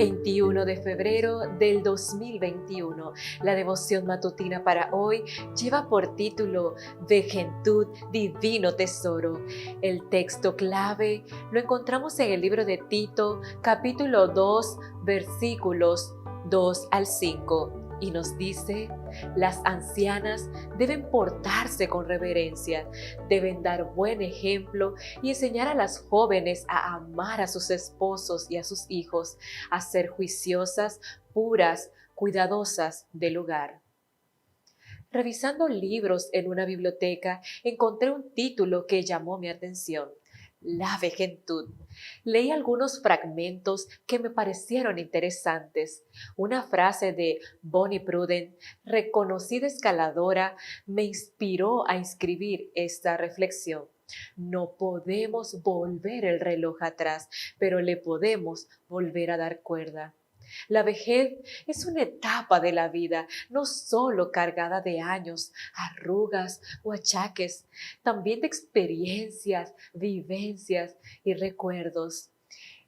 21 de febrero del 2021. La devoción matutina para hoy lleva por título Vejentud, Divino Tesoro. El texto clave lo encontramos en el libro de Tito, capítulo 2, versículos 2 al 5. Y nos dice: las ancianas deben portarse con reverencia, deben dar buen ejemplo y enseñar a las jóvenes a amar a sus esposos y a sus hijos, a ser juiciosas, puras, cuidadosas del hogar. Revisando libros en una biblioteca, encontré un título que llamó mi atención: La Vejentud. Leí algunos fragmentos que me parecieron interesantes. Una frase de Bonnie Pruden, reconocida escaladora, me inspiró a escribir esta reflexión. No podemos volver el reloj atrás, pero le podemos volver a dar cuerda. La vejez es una etapa de la vida, no solo cargada de años, arrugas o achaques, también de experiencias, vivencias y recuerdos.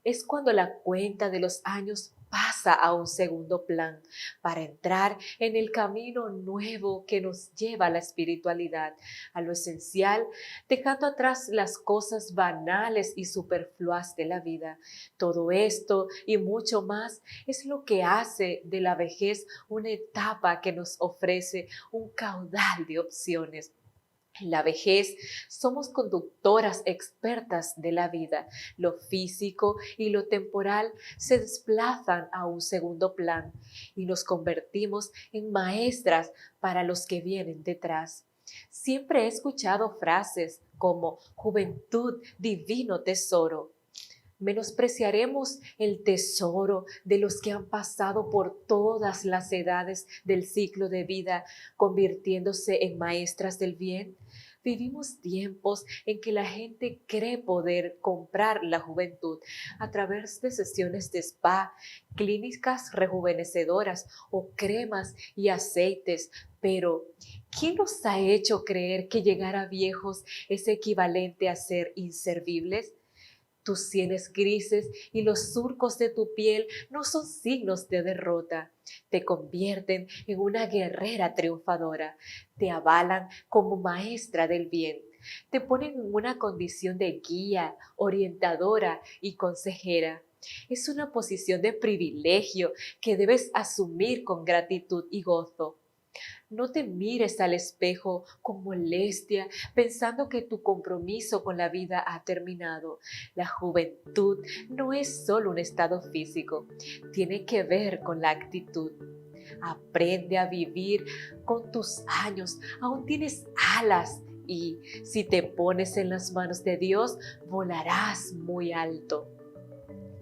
Es cuando la cuenta de los años pasa a un segundo plan para entrar en el camino nuevo que nos lleva a la espiritualidad, a lo esencial, dejando atrás las cosas banales y superfluas de la vida. Todo esto y mucho más es lo que hace de la vejez una etapa que nos ofrece un caudal de opciones. En la vejez somos conductoras expertas de la vida. Lo físico y lo temporal se desplazan a un segundo plan y nos convertimos en maestras para los que vienen detrás. Siempre he escuchado frases como juventud, divino tesoro. Menospreciaremos el tesoro de los que han pasado por todas las edades del ciclo de vida, convirtiéndose en maestras del bien. Vivimos tiempos en que la gente cree poder comprar la juventud a través de sesiones de spa, clínicas rejuvenecedoras o cremas y aceites. Pero, ¿quién nos ha hecho creer que llegar a viejos es equivalente a ser inservibles? Tus sienes grises y los surcos de tu piel no son signos de derrota. Te convierten en una guerrera triunfadora. Te avalan como maestra del bien. Te ponen en una condición de guía, orientadora y consejera. Es una posición de privilegio que debes asumir con gratitud y gozo. No te mires al espejo con molestia, pensando que tu compromiso con la vida ha terminado. La juventud no es solo un estado físico, tiene que ver con la actitud. Aprende a vivir con tus años, aún tienes alas y si te pones en las manos de Dios, volarás muy alto.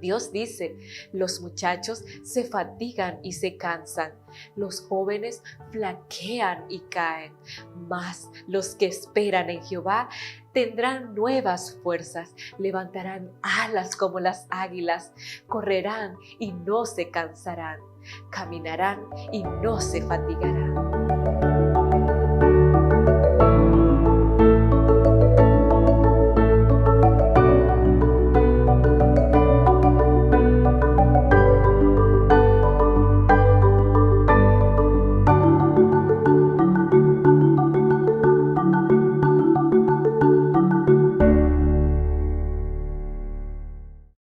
Dios dice: los muchachos se fatigan y se cansan, los jóvenes flaquean y caen, mas los que esperan en Jehová tendrán nuevas fuerzas, levantarán alas como las águilas, correrán y no se cansarán, caminarán y no se fatigarán.